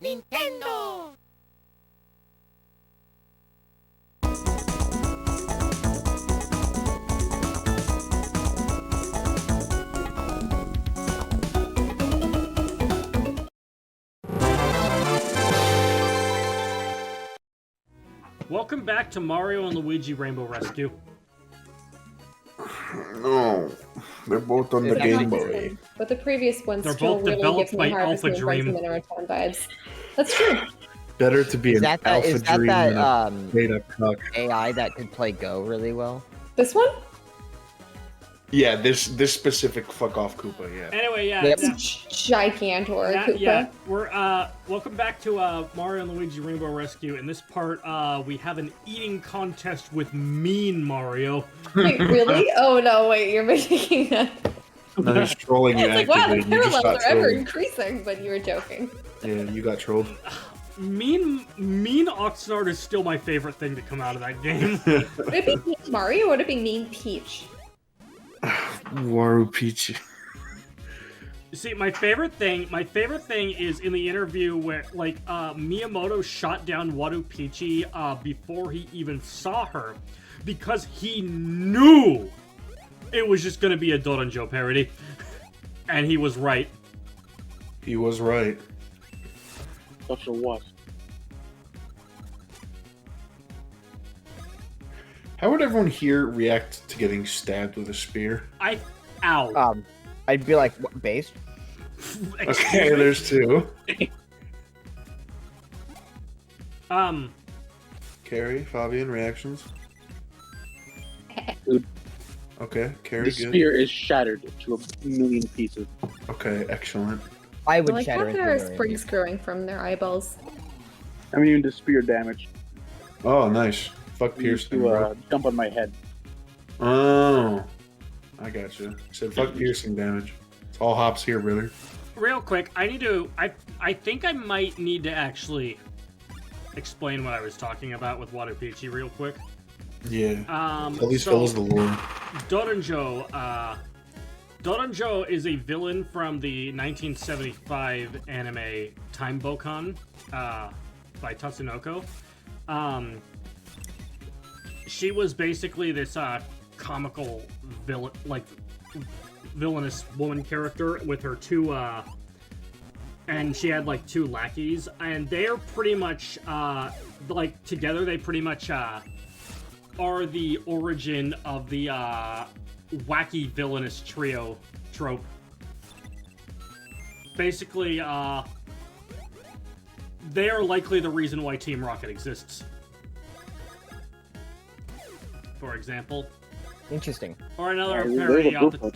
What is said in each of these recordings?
Nintendo! Welcome back to Mario and Luigi Rainbow Rescue. No, they're both on the Game Boy. But the previous one They're still both really developed gives me by Harvest Alpha Moon Rising Dream. Minute Town vibes. That's true. Better to be Is an that that- Alpha is that Dream that, than a beta cuck. AI that could play Go really well. This one? Yeah, this specific fuck off Koopa. Yeah. Anyway, yeah. Yep. yeah. Gigantor Yeah, Koopa. yeah, we're welcome back to Mario and Luigi Rainbow Rescue. In this part, we have an eating contest with Mean Mario. Wait, really? Oh no, wait, you're making that. I'm just trolling you It's like, wow, the actively. You just parallels got are ever trolled. increasing, but you were joking. Yeah, you got trolled. Mean Oxnard is still my favorite thing to come out of that game. Would it be Mean Mario or would it be Mean Peach? Waru Peachy. See, my favorite thing is in the interview where, like, Miyamoto shot down Wadu Peachy before he even saw her, because he knew it was just gonna be a Doranjo parody, and he was right. He was right. Such a what? How would everyone here react to getting stabbed with a spear? Ow. I'd be like, what, based? Okay, there's two. Carrie, Fabian, reactions? Dude. Okay, Carrie, The good. spear is shattered to a million pieces. Okay, excellent. I would Like, how shatter it. there are with a springs growing from their eyeballs. I mean, the spear damage. Oh, nice. Fuck I used piercing, to bro. jump on my head. Oh, I gotcha. Said fuck piercing damage. It's all hops here, brother. Real quick, I think I might need to actually explain what I was talking about with Wadu Peachy real quick. Yeah. Tell these so fellas the lore. Doranjo is a villain from the 1975 anime Time Bokan by Tatsunoko. She was basically this comical villainous woman character with her two and she had like two lackeys, and they're pretty much like together they pretty much are the origin of the wacky villainous trio trope. Basically, they are likely the reason why Team Rocket exists. For example. Interesting. Or another Yeah, parody they're off both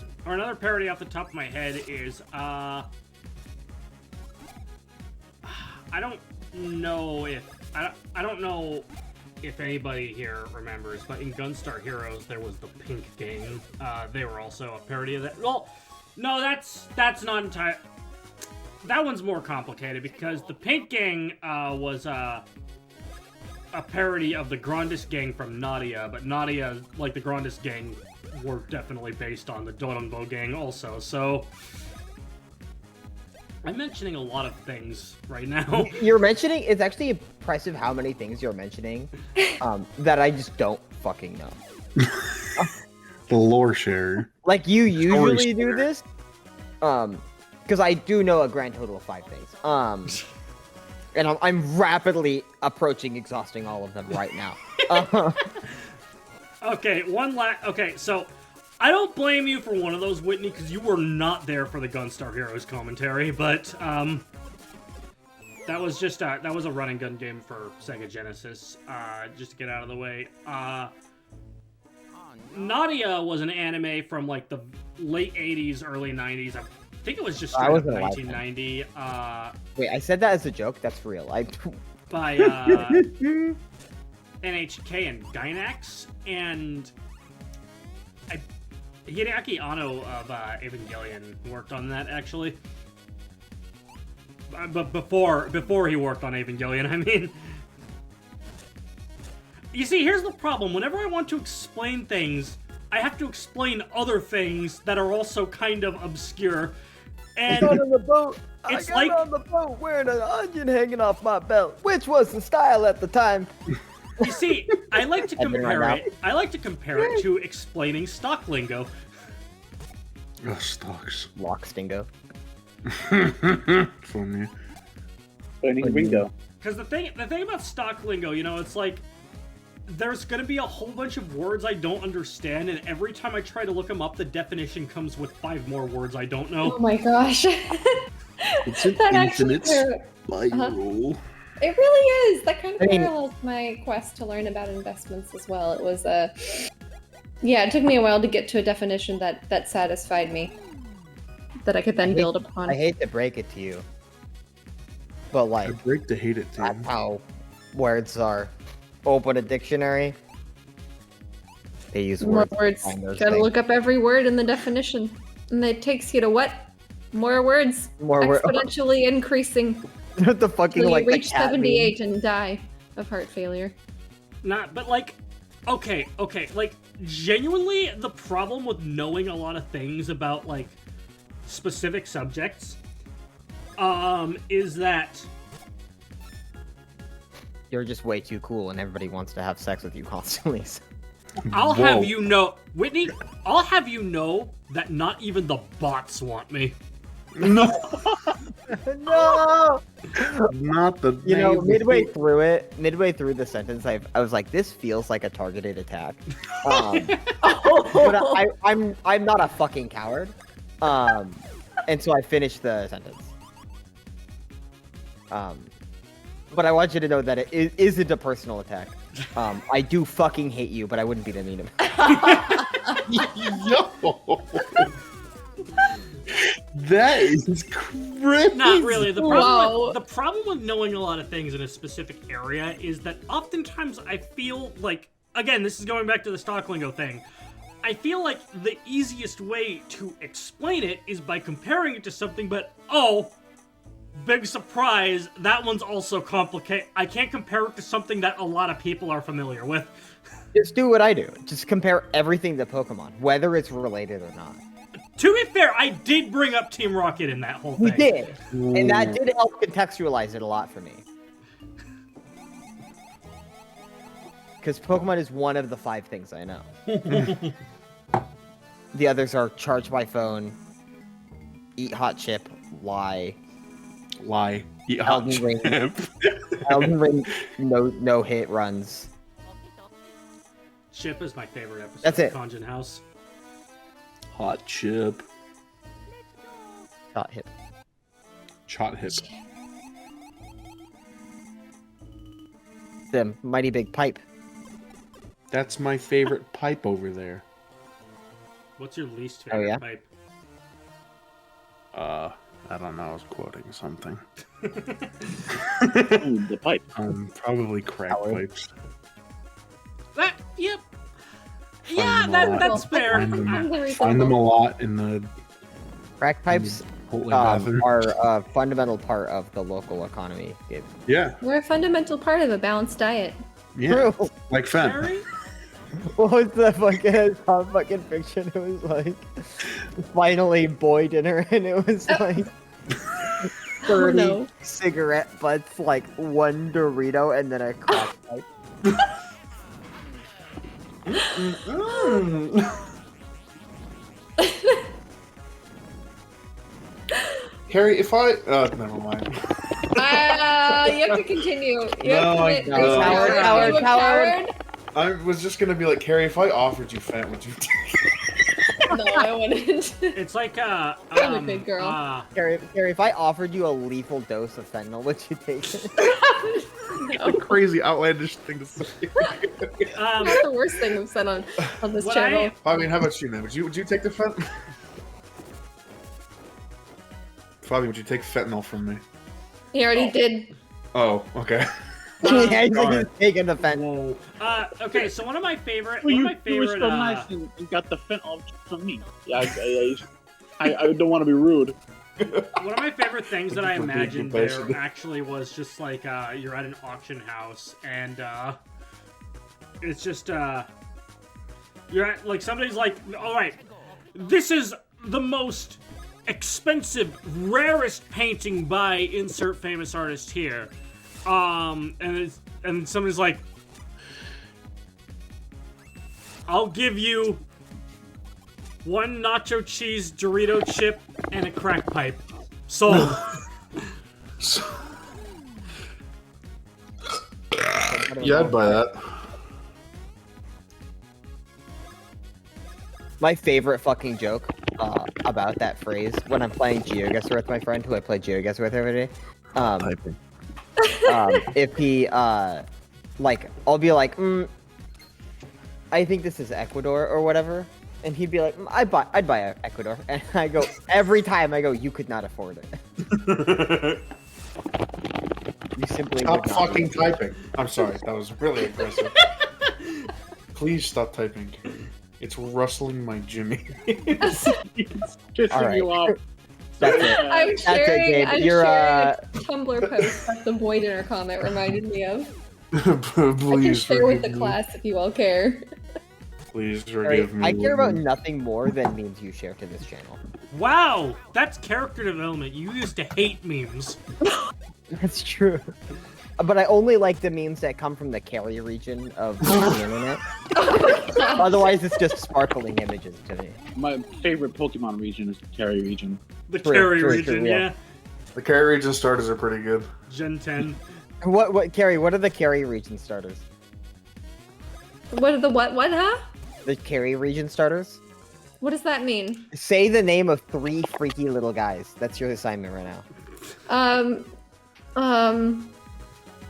the top of my head is I don't know if anybody here remembers, but in Gunstar Heroes there was the Pink Gang. They were also a parody of that. Well, no, that's not entirely. That one's more complicated because the Pink Gang was a parody of the Grandis Gang from Nadia, but Nadia, like the Grandis Gang, were definitely based on the Doranbo Gang also, so I'm mentioning a lot of things right now. You're mentioning, it's actually impressive how many things you're mentioning that I just don't fucking know. The lore sharer. Like, you usually Story do this, because I do know a grand total of 5 things. And I'm rapidly approaching exhausting all of them right now. Okay, okay, so I don't blame you for one of those, Whitney, because you were not there for the Gunstar Heroes commentary, but that was just that was a run and gun game for Sega Genesis. Just to get out of the way, Nadia was an anime from like the late '80s, early '90s. I think it was just straight up 1990. Wait, I said that as a joke? That's for real. By NHK and Gainax, and Hideaki Anno of Evangelion worked on that, actually. But before he worked on Evangelion, I mean. You see, here's the problem. Whenever I want to explain things, I have to explain other things that are also kind of obscure. And on the boat. It's I like got on the boat wearing an onion hanging off my belt, which was the style at the time. you see, I like to I've been compare right it. I like to compare it to explaining stock lingo. Oh, stocks. Lock Stingo. For me. Learning Ringo. Because the thing about stock lingo, you know, it's like there's gonna be a whole bunch of words I don't understand, and every time I try to look them up, the definition comes with 5 more words I don't know. Oh my gosh. It's an That actually infinite spiral. It really is. That kind of I mean- parallels my quest to learn about investments as well. It was yeah, it took me a while to get to a definition that satisfied me, that I could then build upon. I hate to break it to you, but I like break to hate it, too. that's how words are. Open a dictionary. They use More words. to words. find those Gotta things. look up every word in the definition, and it takes you to what? More words. More words. Exponentially increasing The fucking till you like the reach cat meme. 78 and die of heart failure. Not, but like, okay, like genuinely, the problem with knowing a lot of things about like specific subjects, is that You're just way too cool, and everybody wants to have sex with you constantly. So. I'll Whoa. have you know, Whitney, I'll have you know that not even the bots want me. No, No. not the. You know, name. midway through the sentence, I was like, this feels like a targeted attack. But I'm not a fucking coward. And so I finished the sentence. But I want you to know that it isn't a personal attack. I do fucking hate you, but I wouldn't be the mean of Yo, that is crazy. Not really. Wow. The problem with knowing a lot of things in a specific area is that oftentimes I feel like, again, this is going back to the stock lingo thing. I feel like the easiest way to explain it is by comparing it to something, but oh, big surprise, that one's also complicated. I can't compare it to something that a lot of people are familiar with. Just do what I do. Just compare everything to Pokemon, whether it's related or not. To be fair, I did bring up Team Rocket in that whole thing. We did, and that did help contextualize it a lot for me. Because Pokemon is one of the 5 things I know. The others are charge by phone, eat hot chip, lie, Eat Elden hot Ring. chip. Elden Ring, no hit runs. Chip is my favorite episode That's it. of Conjun House. Hot chip. Shot hip. Shot hip. The mighty big pipe. That's my favorite pipe over there. What's your least Oh, favorite yeah? pipe? I don't know. I was quoting something. Ooh, the pipe. Probably crack Howard. pipes. That, yep. Find Yeah, them a that, lot. that's fair. Find them a lot in the Crack pipes Chipotle bathroom. are a fundamental part of the local economy. Gabe. Yeah, We're a fundamental part of a balanced diet. yeah. True. Like Fen. Harry? What was the fucking fiction? It was like finally boy dinner, and it was like 30 no. cigarette butts, like 1 Dorito, and then a crack pipe. Carrie, if I never mind. You have to continue. You have No, to I admit- don't. Are you Coward, a coward. I was just gonna be like, Carrie, if I offered you Fent, would you take it? No, I wouldn't. It's like, I'm a good girl. Carrie, if I offered you a lethal dose of fentanyl, would you take it? A crazy outlandish thing to say. That's the worst thing we've said on this What channel. I mean, how about you, man? Would you take the Fent? Fabi, would you take fentanyl from me? He already did. Oh, okay. Yeah, he's Alright. taking the fentanyl. Okay, so one of my favorite, Well, one of my you were favorite, so nice and got the fentanyl from me. Yeah, I don't want to be rude. one of my favorite things that I People being imagined compassionate. there actually was just like, you're at an auction house and, it's just, you're at, like, somebody's like, alright, this is the most expensive, rarest painting by insert famous artist here. And somebody's like, I'll give you 1 nacho cheese Dorito chip and a crack pipe. Sold. Yeah, I'd buy that. My favorite fucking joke about that phrase when I'm playing GeoGuessr with my friend who I play GeoGuessr with every day. Typing. If he like, I'll be like, I think this is Ecuador or whatever, and he'd be like, I'd buy Ecuador, and I go every time I go, you could not afford it. You simply Stop would not fucking be able to. typing. I'm sorry, that was really aggressive. Please stop typing. It's rustling my Jimmy. It's pissing All right. you off. That's it. I'm it, sharing, Gabe. I'm You're, sharing a Tumblr post that the boy dinner comment reminded me of. Please I can share with the forgive me. class if you all care. Please All right, forgive me. I care about woman. nothing more than memes you share to this channel. Wow, that's character development. You used to hate memes. That's true. But I only like the memes that come from the Cali region of the internet. Otherwise, it's just sparkling images to me. My favorite Pokemon region is the Terry region. The True, carry true, region, true, yeah. yeah. The carry region starters are pretty good. Gen 10. Carrie, what are the Cali region starters? What are the what, huh? The Cali region starters? What does that mean? Say the name of 3 freaky little guys. That's your assignment right now.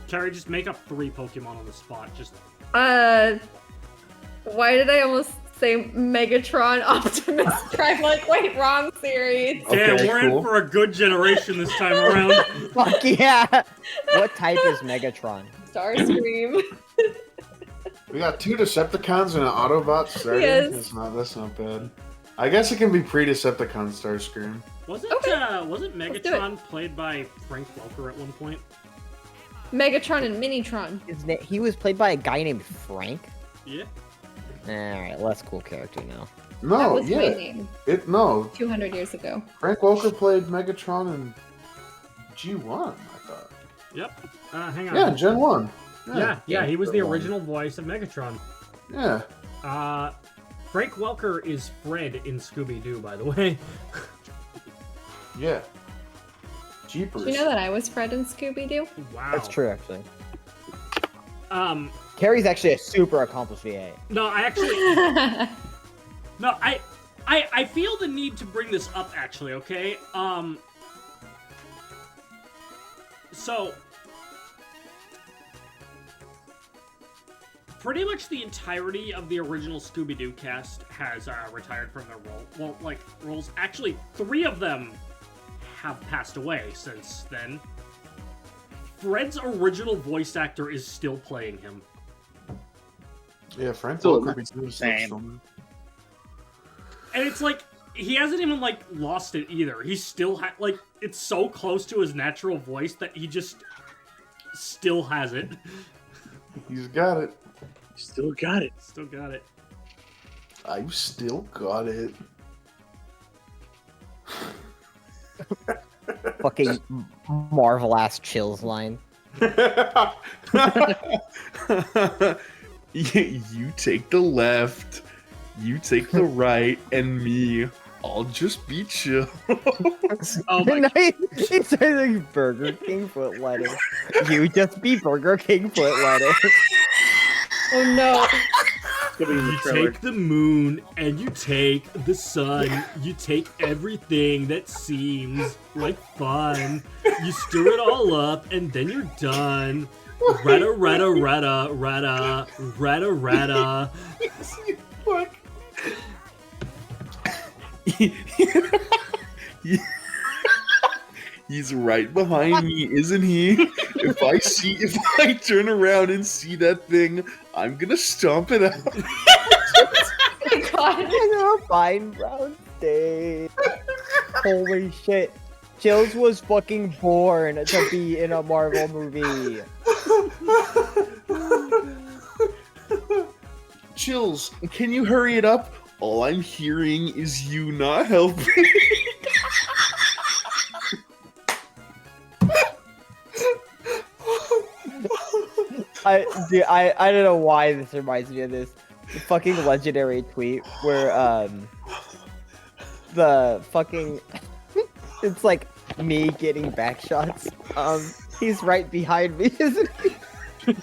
Carrie, just make up 3 Pokemon on the spot. Just Why did I almost say Megatron Optimus Prime? Like, wait, wrong series. damn, Okay, we're cool. in for a good generation this time around. Fuck yeah! What type is Megatron? Starscream. We got 2 Decepticons and an Autobot starter. Yes. That's not bad. I guess it can be pre-Decepticon Starscream. Wasn't do Megatron played by Frank Welker at one point? Megatron and Minitron. He was played by a guy named Frank? Yeah. Alright, less cool character now. That No, was my yeah. name No. 200 years ago. Frank Welker played Megatron in G1, I thought. Yep. Hang on. Yeah, Gen 1. Yeah, he was the Gen 1. original voice of Megatron. Yeah. Frank Welker is Fred in Scooby-Doo, by the way. Yeah. Jeepers. Do you know that I was Fred in Scooby-Doo? Wow. That's true, actually. Um, Carrie's actually a super accomplished VA. no, I actually... No, I feel the need to bring this up, actually, okay? So... Pretty much the entirety of the original Scooby-Doo cast has retired from their roles. Actually, 3 of them have passed away since then. Fred's original voice actor is still playing him. Yeah, Frank Still Welker not be doing the stuff same. somewhere. And it's like, he hasn't even, like, lost it either. He still like, it's so close to his natural voice that he just still has it. He's got it. Still got it. Still got it. I've still got it. Fucking Marvel ass chills line. You take the left, you take the right, and me, I'll just be chill. Oh my No, he says like Burger King foot lettuce. You just be Burger King foot lettuce. Oh no. It's gonna be in the You trailer. take the moon, and you take the sun, you take everything that seems like fun, you stir it all up, and then you're done. Retta, retta, retta, retta, retta, retta. Fuck. He's right behind me, isn't he? If I turn around and see that thing, I'm gonna stomp it out. Oh my god. On a fine brown day. Holy shit. Chills was fucking born to be in a Marvel movie. Chills, can you hurry it up? All I'm hearing is you not helping. I don't know why this reminds me of this. The fucking legendary tweet where the fucking it's like me getting back shots. He's right behind me, isn't he?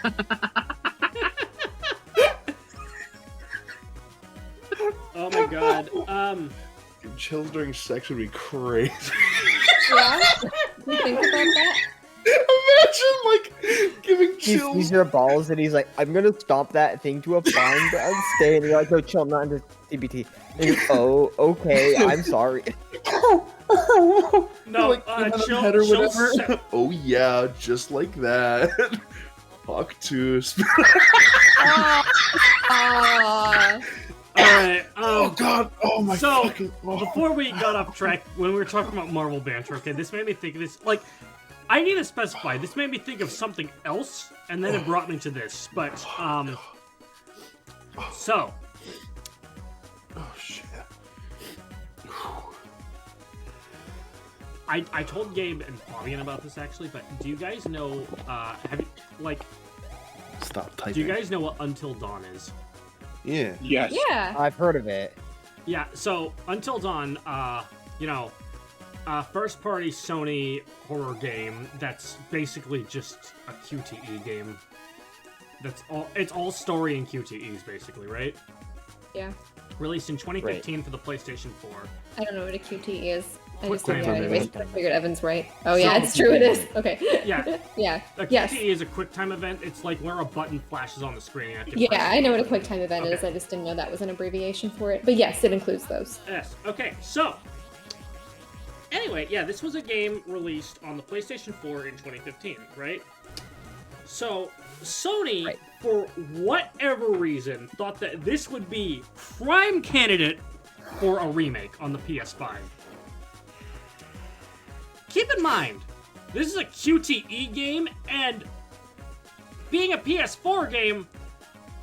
Oh my god. Chills during sex would be crazy. Yeah? You think about that? Imagine like giving He chills. sees your balls and he's like, I'm gonna stomp that thing to a fine and stay. And you're like, no, chill, I'm not under CBT. And he's, oh, okay, I'm sorry. No, Like, give him a chill, head or chill whatever. se- Oh yeah, just like that. Fuck too. Alright, Oh god. Oh my so, fucking. Oh. before we got off track, when we were talking about Marvel banter, okay, this made me think of this, like, I need to specify, this made me think of something else, and then it brought me to this, but, so, Oh shit. I told Gabe and Fabian about this, actually, but do you guys know, have you, like, Stop typing. do you guys know what Until Dawn is? Yeah. Yes. Yeah. I've heard of it. Yeah, so Until Dawn, you know, first-party Sony horror game that's basically just a QTE game. That's all. It's all story and QTEs, basically, right? Yeah. Released in 2015 for the PlayStation 4. I don't know what a QT is. I Quick just didn't know time anyways. event. I figured Evan's right. Oh yeah, So- it's true. It is. Okay. Yeah. Yeah. A Yes. QTE is a quick-time event. It's like where a button flashes on the screen. And you have to press Yeah, it. I know what a QuickTime event is. Okay. I just didn't know that was an abbreviation for it. But yes, it includes those. Yes. Okay. So, anyway, yeah, this was a game released on the PlayStation 4 in 2015, right? So, Sony, Right. for whatever reason, thought that this would be prime candidate for a remake on the PS5. Keep in mind, this is a QTE game, and being a PS4 game,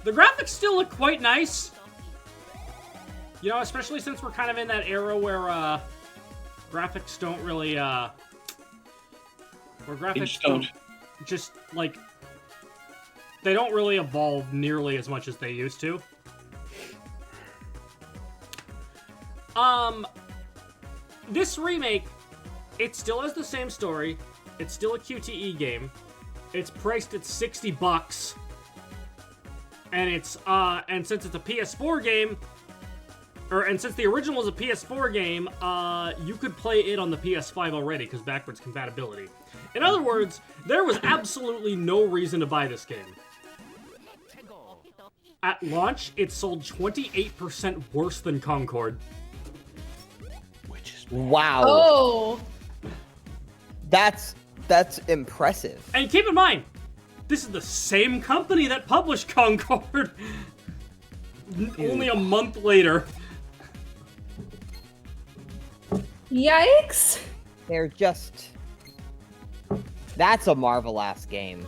the graphics still look quite nice. You know, especially since we're kind of in that era where graphics don't really where graphics just don't. just like they don't really evolve nearly as much as they used to. This remake, it still has the same story. It's still a QTE game. It's priced at $60. And it's and since it's a PS4 game, and since the original was a PS4 game, you could play it on the PS5 already because backwards compatibility. In other words, there was absolutely no reason to buy this game. At launch, it sold 28% worse than Concord. Which is Wow. Oh. That's impressive. And keep in mind, this is the same company that published Concord. Only a month later. Yikes. They're just. That's a Marvel ass game.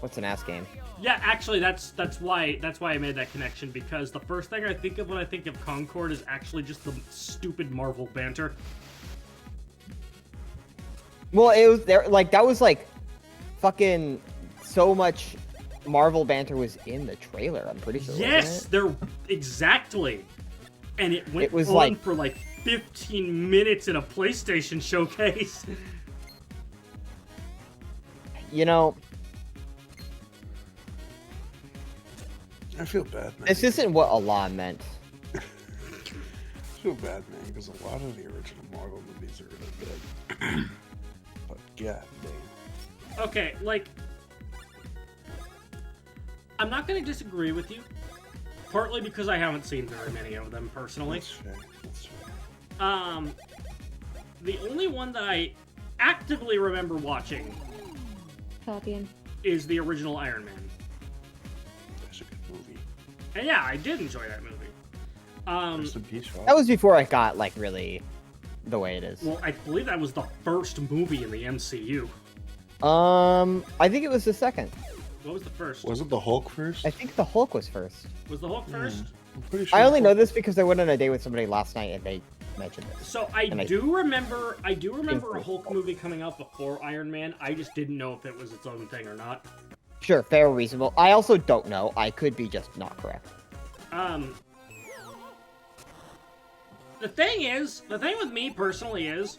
What's an ass game? Yeah, actually, that's why I made that connection, because the first thing I think of when I think of Concord is actually just the stupid Marvel banter. Well, it was there. Like that was like, fucking, so much Marvel banter was in the trailer. I'm pretty sure. Yes, Wasn't it? they're exactly. And it went It was on like- for like 15 minutes in a PlayStation showcase. You know, I feel bad, man. this isn't what Allah meant. I feel bad, man, because a lot of the original Marvel movies are really good. But god damn. Okay, like, I'm not gonna disagree with you, partly because I haven't seen very many of them personally. That's fair. That's fair. The only one that I actively remember watching Fabian. is the original Iron Man. That's a good movie. And yeah, I did enjoy that movie. Rest in peace, Rob. That was before it got like really the way it is. Well, I believe that was the first movie in the MCU. I think it was the second. What was the first? Wasn't the Hulk first? I think the Hulk was first. Was the Hulk first? I'm pretty sure. I only the know Hulk- this because I went on a date with somebody last night and they mentioned this. So And I- do remember a Hulk movie coming out before Iron Man. I just didn't know if it was its own thing or not. Sure, fair, reasonable. I also don't know. I could be just not correct. The thing with me personally is,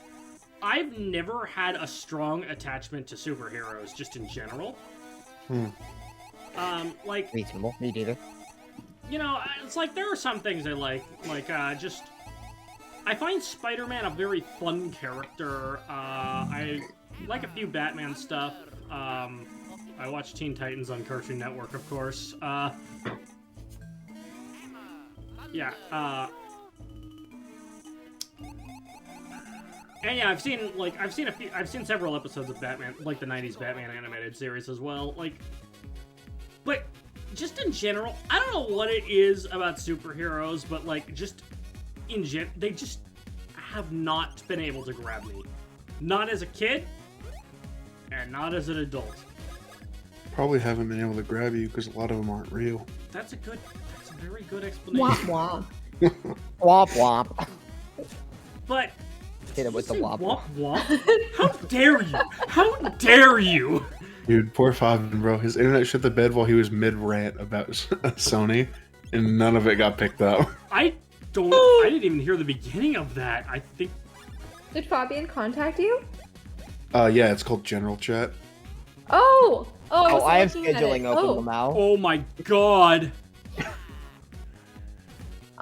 I've never had a strong attachment to superheroes, just in general. Like, Reasonable. Me neither. you know, it's like there are some things I like just. I find Spider-Man a very fun character. I like a few Batman stuff. I watch Teen Titans on Cartoon Network, of course. Yeah. And yeah, I've seen several episodes of Batman, like the '90s Batman animated series as well. Like, but just in general, I don't know what it is about superheroes, but like just they just have not been able to grab me. Not as a kid, and not as an adult. Probably haven't been able to grab you because a lot of them aren't real. That's a very good explanation. Womp womp. Womp womp. But Hit him with the womp womp womp. How dare you? How dare you? Dude, poor Fabian, bro. His internet shit the bed while he was mid-rant about Sony, and none of it got picked up. I didn't even hear the beginning of that. I think. Did Fabian contact you? Yeah, it's called General Chat. Oh, I have looking at scheduling it. open now. Oh my god.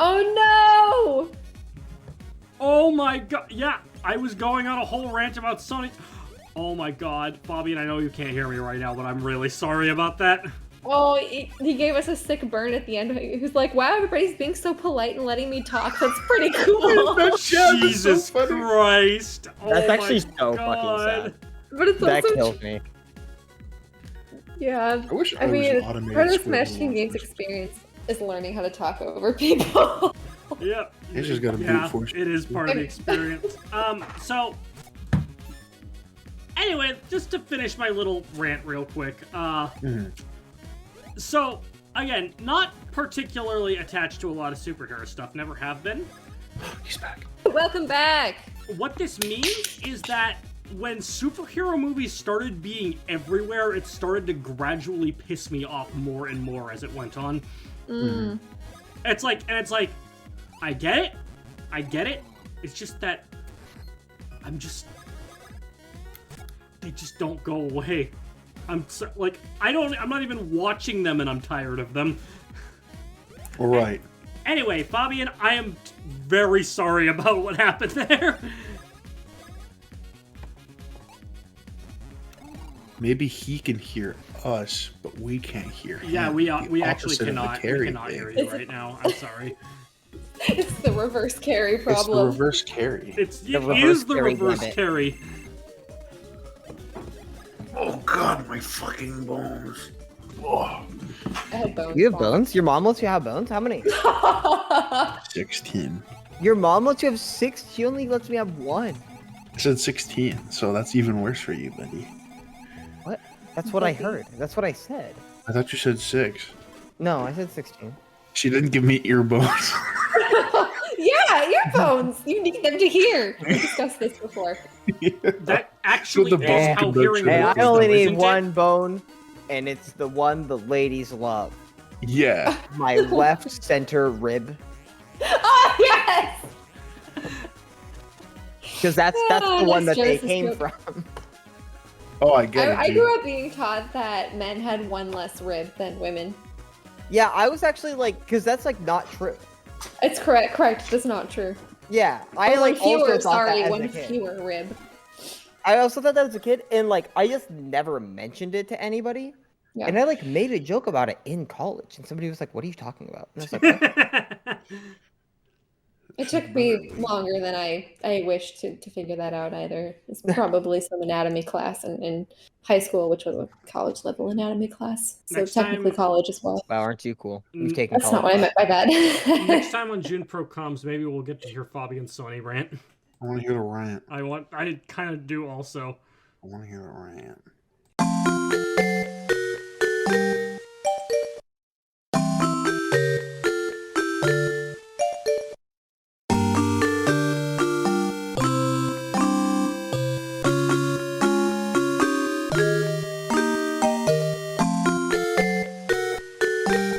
Oh no! Oh my god. Yeah, I was going on a whole rant about Sony. Oh my god, Fabian, I know you can't hear me right now, but I'm really sorry about that. Oh, he gave us a sick burn at the end. He was like, "Wow, everybody's being so polite and letting me talk. That's pretty cool." Jesus Christ. Oh That's my actually so god. fucking sad. But it's That also kills me. yeah. I wish I mean, was an automated part of the squid Smash Team rule. Games experience is learning how to talk over people. Yep. It's just got a Yeah, brute force. it is part of the experience. So anyway, just to finish my little rant real quick. So again, not particularly attached to a lot of superhero stuff. Never have been. He's back. Welcome back. What this means is that when superhero movies started being everywhere, it started to gradually piss me off more and more as it went on. It's like, I get it. It's just that they just don't go away. I'm not even watching them and I'm tired of them. All right. Anyway, Fabian, I am very sorry about what happened there. Maybe he can hear us, but we can't hear him. Yeah, we The actually opposite of the cannot. We carry cannot thing. hear you right now. I'm sorry. It's the reverse carry It's the problem. reverse carry. It reverse is the carry reverse limit. carry. Oh god, my fucking bones. Oh. I had bones. You have bones? Your mom lets you have bones? How many? 16. Your mom lets you have 6? She only lets me have 1. I said 16, so that's even worse for you, buddy. What? That's what I heard. That's what I said. I thought you said 6. No, I said 16. She didn't give me ear bones. Yeah, earphones. You need them to hear. We discussed this before. That actually the is bone how conduction hearing Hey, works, works. I only though, need isn't it? one bone, and it's the one the ladies love. Yeah. My left center rib. Oh yes. Because that's the one that they came from. Oh, I get I it, dude. grew up being taught that men had one less rib than women. Yeah, I was actually like, because that's like not true. It's correct. Correct. That's not true. Yeah, I Or like fewer. also thought Sorry, that as one a kid. fewer rib. I also thought that as a kid, and like I just never mentioned it to anybody. Yeah. And I like made a joke about it in college, and somebody was like, "What are you talking about?" And I was like, "What?" It took me longer than I wished to figure that out either. It's probably some anatomy class in high school, which was a college level anatomy class. So Next technically time- college as well. Wow, aren't you cool? You've taken That's not what college. I meant by Next that. time when June Pro comes, maybe we'll get to hear Fabi and Sony rant. I want to hear the rant. I kind of do also. I want to hear the rant. Bye.